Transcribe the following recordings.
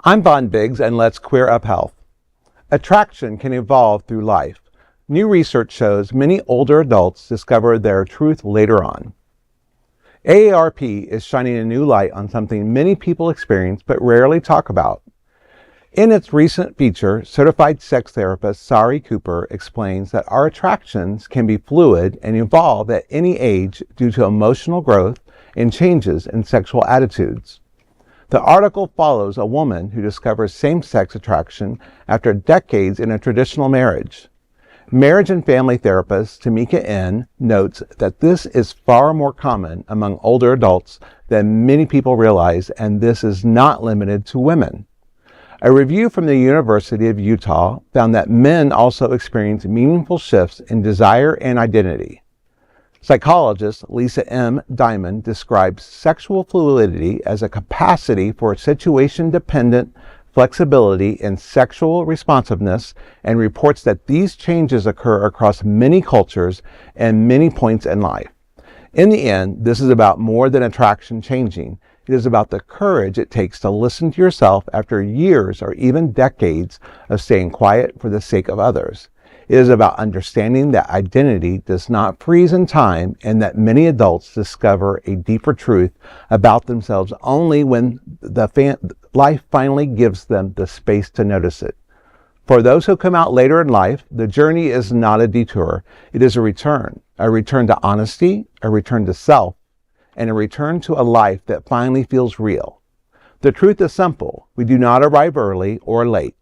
I'm Von Biggs, and let's queer up health. Attraction can evolve through life. New research shows many older adults discover their truth later on. AARP is shining a new light on something many people experience but rarely talk about. In its recent feature, certified sex therapist Sari Cooper explains that our attractions can be fluid and evolve at any age due to emotional growth and changes in sexual attitudes. The article follows a woman who discovers same-sex attraction after decades in a traditional marriage. Marriage and family therapist Tameca N notes that this is far more common among older adults than many people realize, and this is not limited to women. A review from the University of Utah found that men also experience meaningful shifts in desire and identity. Psychologist Lisa M Diamond describes sexual fluidity as a capacity for situation-dependent flexibility and sexual responsiveness, and reports that these changes occur across many cultures and many points in life. In the end, this is about more than attraction changing. It is about the courage it takes to listen to yourself after years or even decades of staying quiet for the sake of others. It is about understanding that identity does not freeze in time, and that many adults discover a deeper truth about themselves only when life finally gives them the space to notice it. For those who come out later in life, the journey is not a detour. It is a return to honesty, a return to self, and a return to a life that finally feels real. The truth is simple. We do not arrive early or late.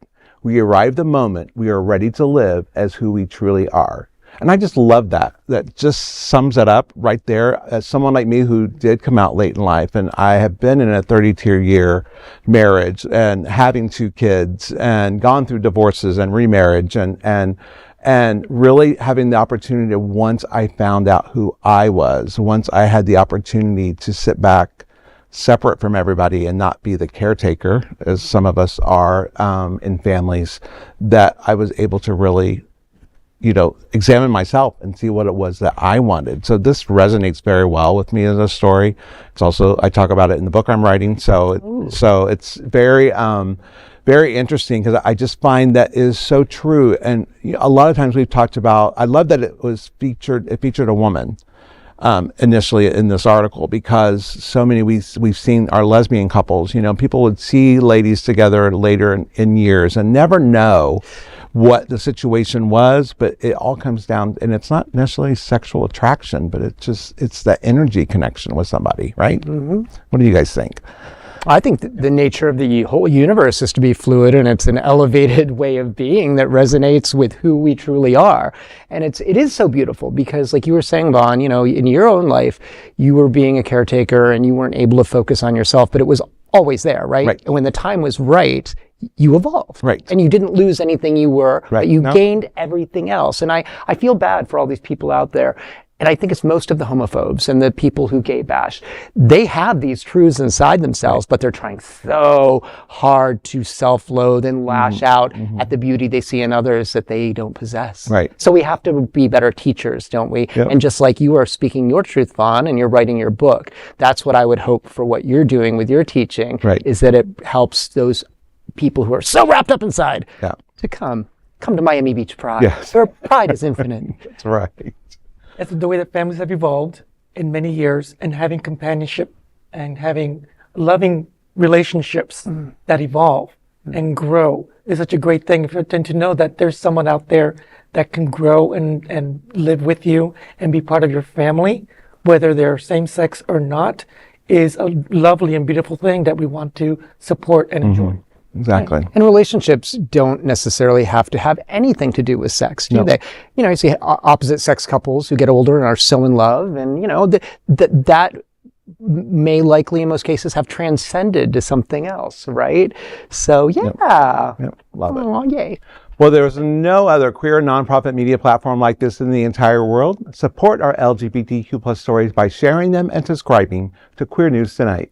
We arrive the moment we are ready to live as who we truly are. And I just love that. That just sums it up right there. As someone like me who did come out late in life, and I have been in a 32-year marriage and having 2 kids and gone through divorces and remarriage and really having the opportunity to, once I found out who I was, once I had the opportunity to sit back separate from everybody and not be the caretaker, as some of us are in families, that I was able to really, examine myself and see what it was that I wanted. So this resonates very well with me as a story. It's also, I talk about it in the book I'm writing. So it's very, very interesting, because I just find that is so true. And a lot of times we've talked about, I love that it featured a woman initially in this article, because so many we've seen our lesbian couples, people would see ladies together later in years and never know what the situation was, but it all comes down, and it's not necessarily sexual attraction, but it's that energy connection with somebody, right? Mm-hmm. What do you guys think? I think the nature of the whole universe is to be fluid, and it's an elevated way of being that resonates with who we truly are. And it is so beautiful, because like you were saying, Vaughn, in your own life, you were being a caretaker and you weren't able to focus on yourself, but it was always there, right? Right. And when the time was right, you evolved. Right. And you didn't lose anything you were, right. but you gained everything else. And I feel bad for all these people out there. And I think it's most of the homophobes and the people who gay bash. They have these truths inside themselves, but they're trying so hard to self-loathe and lash out at the beauty they see in others that they don't possess. Right. So we have to be better teachers, don't we? Yep. And just like you are speaking your truth, Vaughn, and you're writing your book, that's what I would hope for what you're doing with your teaching, is that it helps those people who are so wrapped up inside to come to Miami Beach Pride. Yes. Where pride is infinite. That's right. That's the way that families have evolved in many years, and having companionship and having loving relationships that evolve and grow is such a great thing. And to know that there's someone out there that can grow and live with you and be part of your family, whether they're same sex or not, is a lovely and beautiful thing that we want to support and enjoy. Exactly. And relationships don't necessarily have to have anything to do with sex, do they? You see opposite sex couples who get older and are so in love, and that may likely in most cases have transcended to something else, right? So Love it. Oh, yay. Well, there's no other queer nonprofit media platform like this in the entire world. Support our LGBTQ+ stories by sharing them and subscribing to Queer News Tonight.